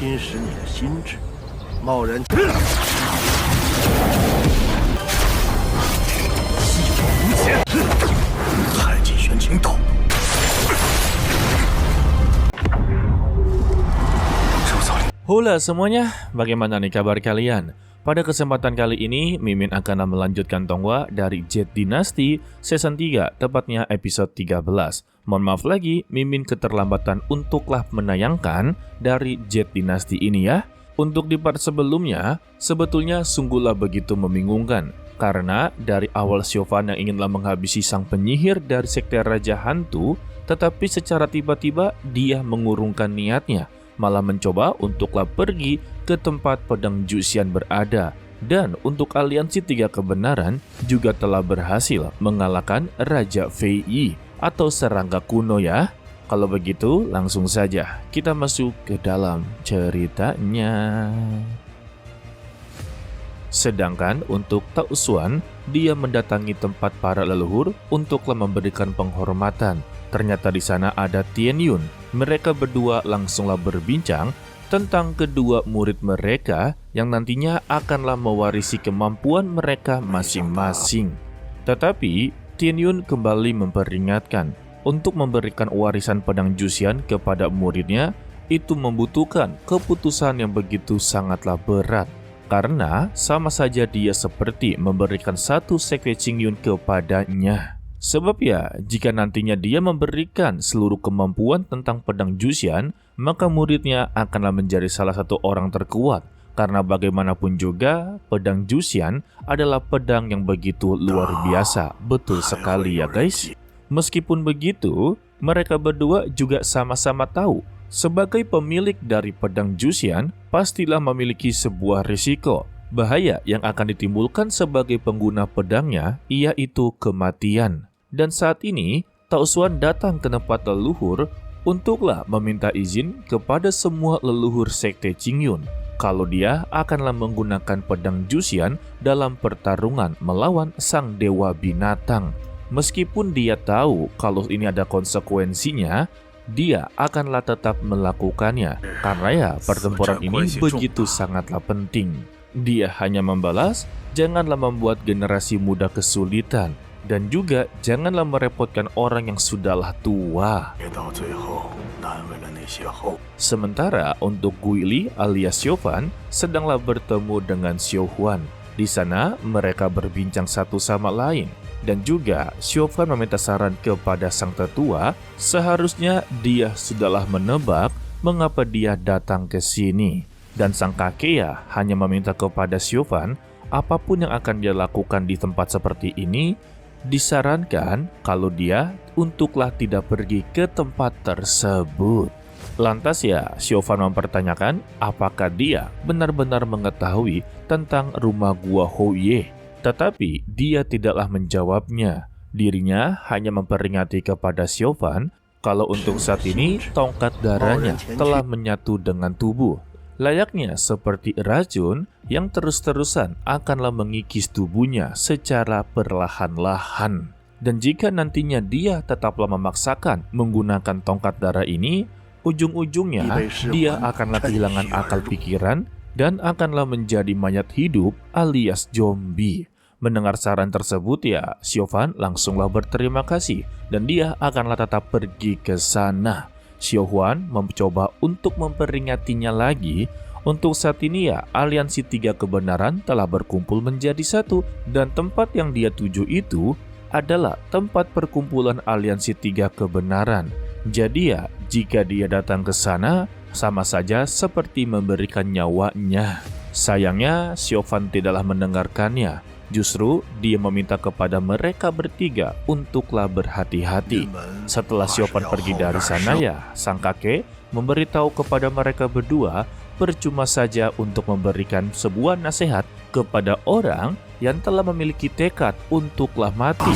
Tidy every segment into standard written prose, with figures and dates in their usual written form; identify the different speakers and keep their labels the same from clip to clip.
Speaker 1: 侵蚀你的心智，贸然一往无前，太极玄清道。
Speaker 2: Halo semuanya, bagaimana nih kabar kalian? Pada kesempatan kali ini, Mimin akan melanjutkan Tonghua dari Jet Dynasty Season 3, tepatnya episode 13. Mohon maaf lagi, Mimin keterlambatan untuklah menayangkan dari Jet Dynasty ini ya. Untuk di part sebelumnya, sebetulnya sungguhlah begitu membingungkan. Karena dari awal Siobhan yang inginlah menghabisi sang penyihir dari sekte Raja Hantu, tetapi secara tiba-tiba dia mengurungkan niatnya. Malah mencoba untuklah pergi ke tempat pedang Juxian berada. Dan untuk aliansi tiga kebenaran juga telah berhasil mengalahkan Raja Fei Yi atau serangga kuno ya. Kalau begitu langsung saja kita masuk ke dalam ceritanya. Sedangkan untuk Tao Xuan, dia mendatangi tempat para leluhur untuklah memberikan penghormatan. Ternyata di sana ada Tian Yun. Mereka berdua langsunglah berbincang tentang kedua murid mereka yang nantinya akanlah mewarisi kemampuan mereka masing-masing. Tetapi Tian Yun kembali memperingatkan untuk memberikan warisan pedang Juxian kepada muridnya itu membutuhkan keputusan yang begitu sangatlah berat. Karena sama saja dia seperti memberikan satu sekte Qingyun kepadanya. Sebab ya, jika nantinya dia memberikan seluruh kemampuan tentang pedang Juxian, maka muridnya akanlah menjadi salah satu orang terkuat. Karena bagaimanapun juga, pedang Juxian adalah pedang yang begitu luar biasa. Betul sekali ya guys. Meskipun begitu, mereka berdua juga sama-sama tahu, sebagai pemilik dari pedang Juxian, pastilah memiliki sebuah risiko. Bahaya yang akan ditimbulkan sebagai pengguna pedangnya, yaitu kematian. Dan saat ini, Tao Xuan datang ke tempat leluhur untuklah meminta izin kepada semua leluhur sekte Qingyun kalau dia akanlah menggunakan pedang Juxian dalam pertarungan melawan sang dewa binatang. Meskipun dia tahu kalau ini ada konsekuensinya, dia akanlah tetap melakukannya karena ya pertempuran ini begitu sangatlah penting. Dia hanya membalas, janganlah membuat generasi muda kesulitan. Dan juga janganlah merepotkan orang yang sudahlah tua. Sementara untuk Guili alias Siobhan sedanglah bertemu dengan Xiaohuan. Di sana mereka berbincang satu sama lain. Dan juga Siobhan meminta saran kepada sang tetua, seharusnya dia sudahlah menebak mengapa dia datang ke sini. Dan sang kakek ya hanya meminta kepada Siobhan, apapun yang akan dia lakukan di tempat seperti ini, disarankan kalau dia untuklah tidak pergi ke tempat tersebut. Lantas ya, Siobhan mempertanyakan apakah dia benar-benar mengetahui tentang rumah gua Houye. Tetapi dia tidaklah menjawabnya. Dirinya hanya memperingati kepada Siobhan kalau untuk saat ini tongkat darahnya telah menyatu dengan tubuh. Layaknya seperti racun yang terus-terusan akanlah mengikis tubuhnya secara perlahan-lahan. Dan jika nantinya dia tetaplah memaksakan menggunakan tongkat darah ini, ujung-ujungnya dia akanlah kehilangan akal pikiran dan akanlah menjadi mayat hidup alias zombie. Mendengar saran tersebut ya, Siobhan langsunglah berterima kasih dan dia akanlah tetap pergi ke sana. Xiaohuan mencoba untuk memperingatinya lagi. Untuk saat ini ya, aliansi tiga kebenaran telah berkumpul menjadi satu. Dan tempat yang dia tuju itu adalah tempat perkumpulan aliansi tiga kebenaran. Jadi ya, jika dia datang ke sana, sama saja seperti memberikan nyawanya. Sayangnya, Siobhan tidaklah mendengarkannya. Justru dia meminta kepada mereka bertiga untuklah berhati-hati. Setelah Siobhan pergi dari sana ya, sang kakek memberitahu kepada mereka berdua percuma saja untuk memberikan sebuah nasihat kepada orang yang telah memiliki tekad untuklah mati.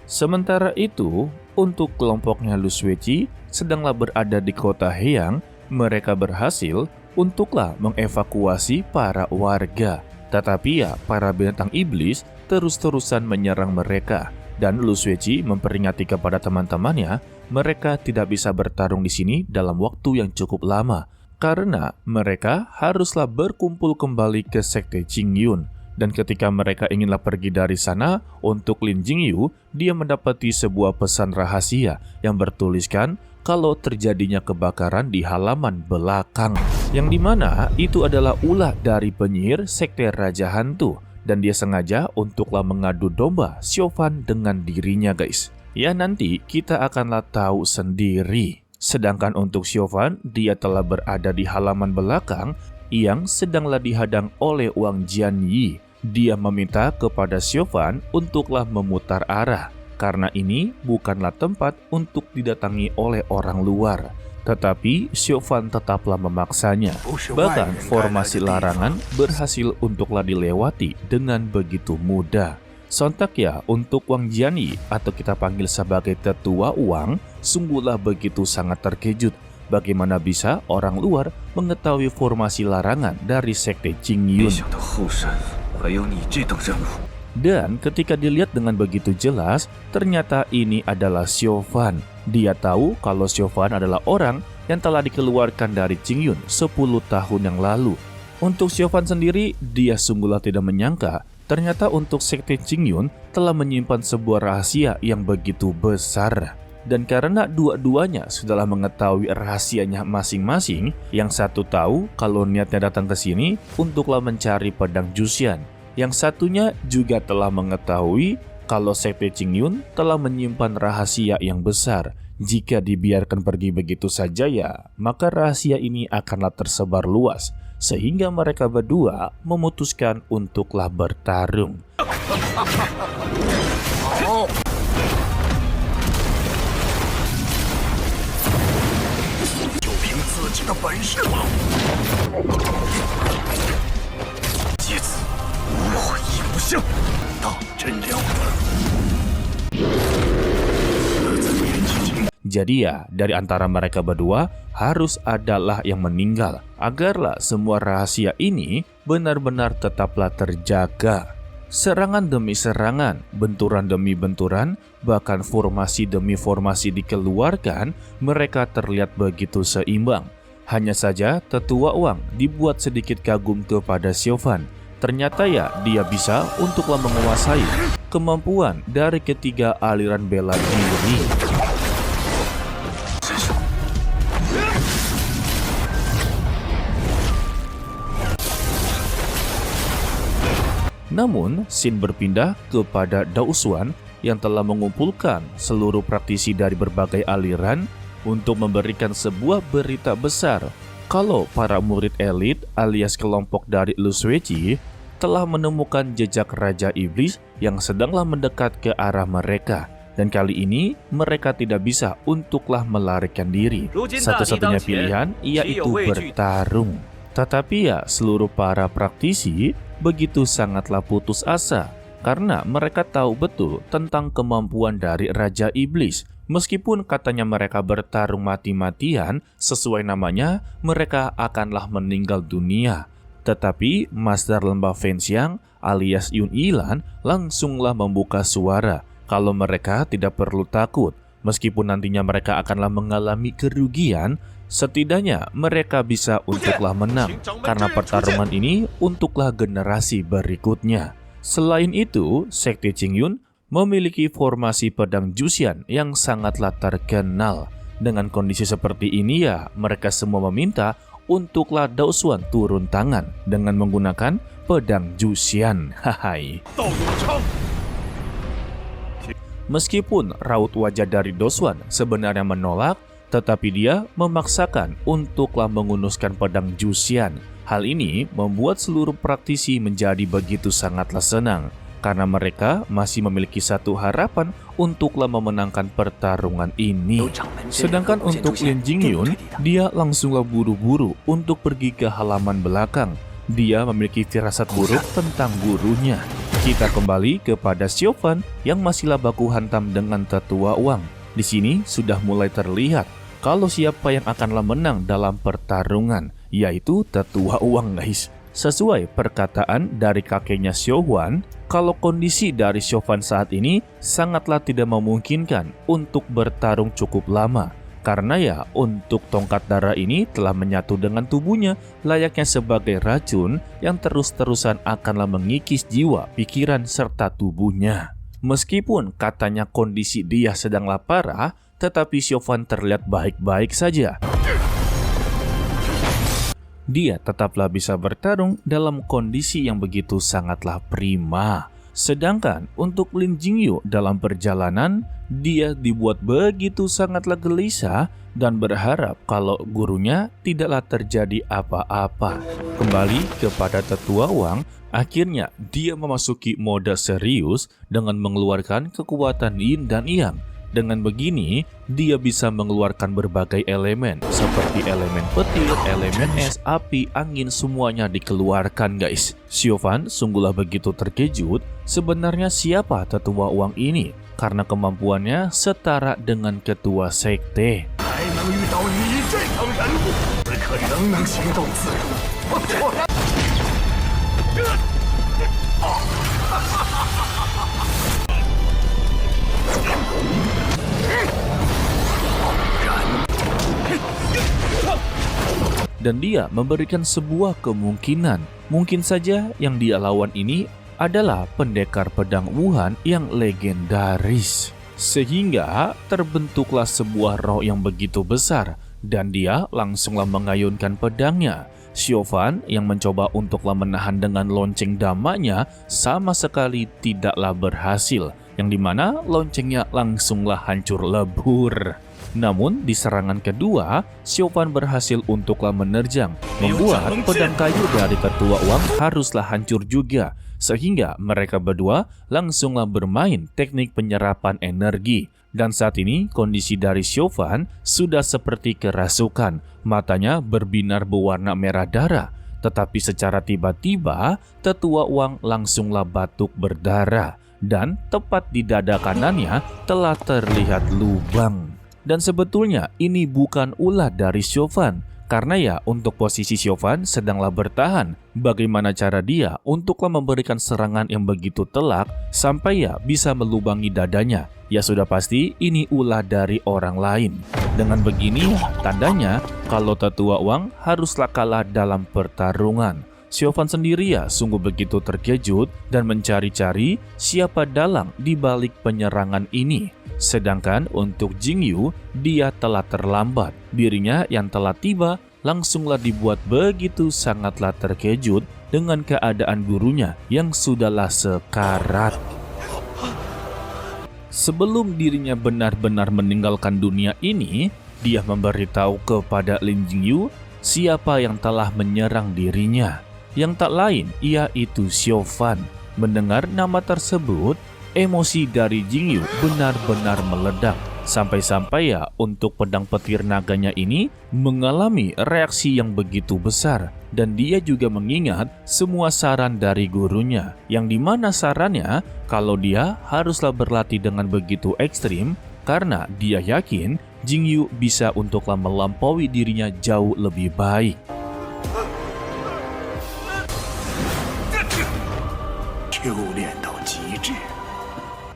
Speaker 2: Sementara itu, untuk kelompoknya Lu Suiqi sedanglah berada di kota Heiyang, mereka berhasil untuklah mengevakuasi para warga. Tetapi ya, para binatang iblis terus-terusan menyerang mereka. Dan Lu Suiqi memperingati kepada teman-temannya, mereka tidak bisa bertarung di sini dalam waktu yang cukup lama, karena mereka haruslah berkumpul kembali ke Sekte Qingyun. Dan ketika mereka inginlah pergi dari sana, untuk Lin Jingyu, dia mendapati sebuah pesan rahasia yang bertuliskan kalau terjadinya kebakaran di halaman belakang. Yang dimana itu adalah ulah dari penyihir Sekte Raja Hantu. Dan dia sengaja untuklah mengadu domba Siobhan dengan dirinya, guys. Ya, nanti kita akanlah tahu sendiri. Sedangkan untuk Siobhan, dia telah berada di halaman belakang yang sedanglah dihadang oleh Wang Jianyi. Dia meminta kepada Siobhan untuklah memutar arah, karena ini bukanlah tempat untuk didatangi oleh orang luar. Tetapi Siobhan tetaplah memaksanya. Bahkan formasi larangan berhasil untuklah dilewati dengan begitu mudah. Sontak ya, untuk Wang Jianyi atau kita panggil sebagai Tetua Wang, sungguhlah begitu sangat terkejut. Bagaimana bisa orang luar mengetahui formasi larangan dari Sekte Qingyun? Dan ketika dilihat dengan begitu jelas, ternyata ini adalah Siobhan. Dia tahu kalau Siobhan adalah orang yang telah dikeluarkan dari Qingyun 10 tahun yang lalu. Untuk Siobhan sendiri, dia sungguhlah tidak menyangka ternyata untuk Sekte Qingyun telah menyimpan sebuah rahasia yang begitu besar. Dan karena dua-duanya sudahlah mengetahui rahasianya masing-masing, yang satu tahu kalau niatnya datang ke sini untuklah mencari pedang Juxian. Yang satunya juga telah mengetahui kalau Sekte Qingyun telah menyimpan rahasia yang besar. Jika dibiarkan pergi begitu saja ya, maka rahasia ini akanlah tersebar luas. Sehingga mereka berdua memutuskan untuklah bertarung. Jadi ya, dari antara mereka berdua harus adalah yang meninggal, agarlah semua rahasia ini benar-benar tetaplah terjaga. Serangan demi serangan, benturan demi benturan, bahkan formasi demi formasi dikeluarkan, mereka terlihat begitu seimbang. Hanya saja Tetua Wang dibuat sedikit kagum kepada Siobhan. Ternyata ya, dia bisa untuklah menguasai kemampuan dari ketiga aliran bela diri. Namun, scene berpindah kepada Dao Xuan yang telah mengumpulkan seluruh praktisi dari berbagai aliran untuk memberikan sebuah berita besar kalau para murid elit alias kelompok dari Lu Suiqi telah menemukan jejak Raja Iblis yang sedanglah mendekat ke arah mereka. Dan kali ini mereka tidak bisa untuklah melarikan diri. Satu-satunya pilihan yaitu bertarung. Tetapi ya, seluruh para praktisi begitu sangatlah putus asa karena mereka tahu betul tentang kemampuan dari Raja Iblis. Meskipun katanya mereka bertarung mati-matian, sesuai namanya, mereka akanlah meninggal dunia. Tetapi Master Lembah Fenxiang alias Yun Yilan langsunglah membuka suara kalau mereka tidak perlu takut. Meskipun nantinya mereka akanlah mengalami kerugian, setidaknya mereka bisa untuklah menang karena pertarungan ini untuklah generasi berikutnya. Selain itu, Sekte Qingyun memiliki formasi pedang Juxian yang sangatlah terkenal. Dengan kondisi seperti ini ya, mereka semua meminta untuklah Dao Xuan turun tangan dengan menggunakan pedang Juxian. Hai. Meskipun raut wajah dari Dao Xuan sebenarnya menolak, tetapi dia memaksakan untuklah mengunuskan pedang Juxian. Hal ini membuat seluruh praktisi menjadi begitu sangatlah senang, karena mereka masih memiliki satu harapan untuklah memenangkan pertarungan ini. Sedangkan untuk Lin Jingyun, dia langsunglah buru-buru untuk pergi ke halaman belakang. Dia memiliki firasat buruk tentang gurunya. Kita kembali kepada Siobhan yang masihlah baku hantam dengan Tetua Wang. Di sini sudah mulai terlihat kalau siapa yang akanlah menang dalam pertarungan, yaitu Tetua Wang, guys. Sesuai perkataan dari kakeknya Xiaohuan, kalau kondisi dari Xiaohuan saat ini sangatlah tidak memungkinkan untuk bertarung cukup lama. Karena ya untuk tongkat darah ini telah menyatu dengan tubuhnya layaknya sebagai racun yang terus-terusan akanlah mengikis jiwa, pikiran, serta tubuhnya. Meskipun katanya kondisi dia sedanglah parah, tetapi Xiaohuan terlihat baik-baik saja. Dia tetaplah bisa bertarung dalam kondisi yang begitu sangatlah prima. Sedangkan untuk Lin Jingyu dalam perjalanan, dia dibuat begitu sangatlah gelisah dan berharap kalau gurunya tidaklah terjadi apa-apa. Kembali kepada Tetua Wang, akhirnya dia memasuki mode serius dengan mengeluarkan kekuatan Yin dan Yang. Dengan begini, dia bisa mengeluarkan berbagai elemen seperti elemen petir, elemen es, api, angin, semuanya dikeluarkan guys. Xiaohuan sungguhlah begitu terkejut, sebenarnya siapa Tetua Wang ini? Karena kemampuannya setara dengan ketua sekte. Dan dia memberikan sebuah kemungkinan. Mungkin saja yang dia lawan ini adalah pendekar pedang Wuhan yang legendaris. Sehingga terbentuklah sebuah roh yang begitu besar dan dia langsunglah mengayunkan pedangnya. Xiaohuan yang mencoba untuklah menahan dengan lonceng damanya sama sekali tidaklah berhasil. Yang dimana loncengnya langsunglah hancur lebur. Namun di serangan kedua, Xiaohuan berhasil untuklah menerjang, membuat pedang kayu dari Tetua Wang haruslah hancur juga. Sehingga mereka berdua langsunglah bermain teknik penyerapan energi. Dan saat ini kondisi dari Xiaohuan sudah seperti kerasukan, matanya berbinar berwarna merah darah. Tetapi secara tiba-tiba, Tetua Wang langsunglah batuk berdarah. Dan tepat di dada kanannya telah terlihat lubang. Dan sebetulnya ini bukan ulah dari Xiaohuan. Karena ya untuk posisi Xiaohuan sedanglah bertahan. Bagaimana cara dia untuklah memberikan serangan yang begitu telak sampai ya bisa melubangi dadanya. Ya sudah pasti ini ulah dari orang lain. Dengan begini tandanya kalau Tetua Wang haruslah kalah dalam pertarungan. Xiaohuan sendiri ya sungguh begitu terkejut dan mencari-cari siapa dalang di balik penyerangan ini. Sedangkan untuk Jingyu, dia telah terlambat. Dirinya yang telah tiba langsunglah dibuat begitu sangatlah terkejut dengan keadaan gurunya yang sudahlah sekarat. Sebelum dirinya benar-benar meninggalkan dunia ini, dia memberitahu kepada Lin Jingyu siapa yang telah menyerang dirinya. Yang tak lain yaitu Xiaohuan. Mendengar nama tersebut, emosi dari Jingyu benar-benar meledak. Sampai-sampai ya untuk pedang petir naganya ini mengalami reaksi yang begitu besar. Dan dia juga mengingat semua saran dari gurunya. Yang dimana sarannya kalau dia haruslah berlatih dengan begitu ekstrim. Karena dia yakin Jingyu bisa untuklah melampaui dirinya jauh lebih baik.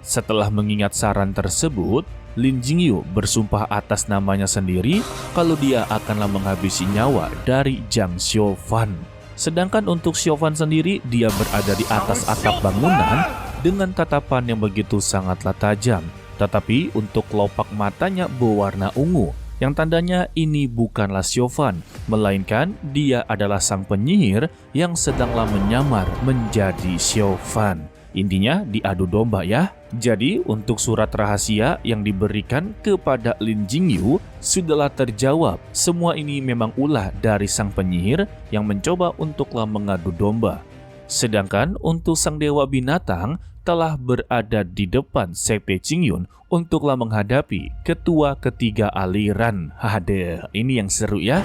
Speaker 2: Setelah mengingat saran tersebut, Lin Jingyu bersumpah atas namanya sendiri kalau dia akanlah menghabisi nyawa dari Zhang Xiaohuan. Sedangkan untuk Xiaohuan sendiri, dia berada di atas atap bangunan dengan tatapan yang begitu sangatlah tajam. Tetapi untuk kelopak matanya berwarna ungu, yang tandanya ini bukanlah Xiaohuan, melainkan dia adalah sang penyihir yang sedanglah menyamar menjadi Xiaohuan. Intinya diadu domba ya. Jadi untuk surat rahasia yang diberikan kepada Lin Jingyu sudahlah terjawab. Semua ini memang ulah dari sang penyihir yang mencoba untuklah mengadu domba. Sedangkan untuk sang dewa binatang telah berada di depan Sekte Qingyun untuklah menghadapi ketua ketiga aliran. Haduh, ini yang seru ya.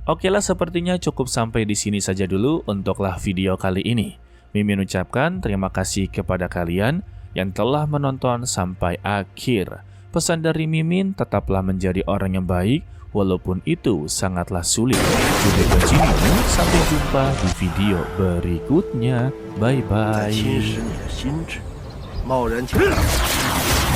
Speaker 2: Oke lah, sepertinya cukup sampai di sini saja dulu untuklah video kali ini. Mimin ucapkan terima kasih kepada kalian yang telah menonton sampai akhir. Pesan dari Mimin, tetaplah menjadi orang yang baik, walaupun itu sangatlah sulit. Bude continue, sampai jumpa di video berikutnya. Bye
Speaker 1: 在侵
Speaker 2: bye.
Speaker 1: 蚀你的心智，贸然前来。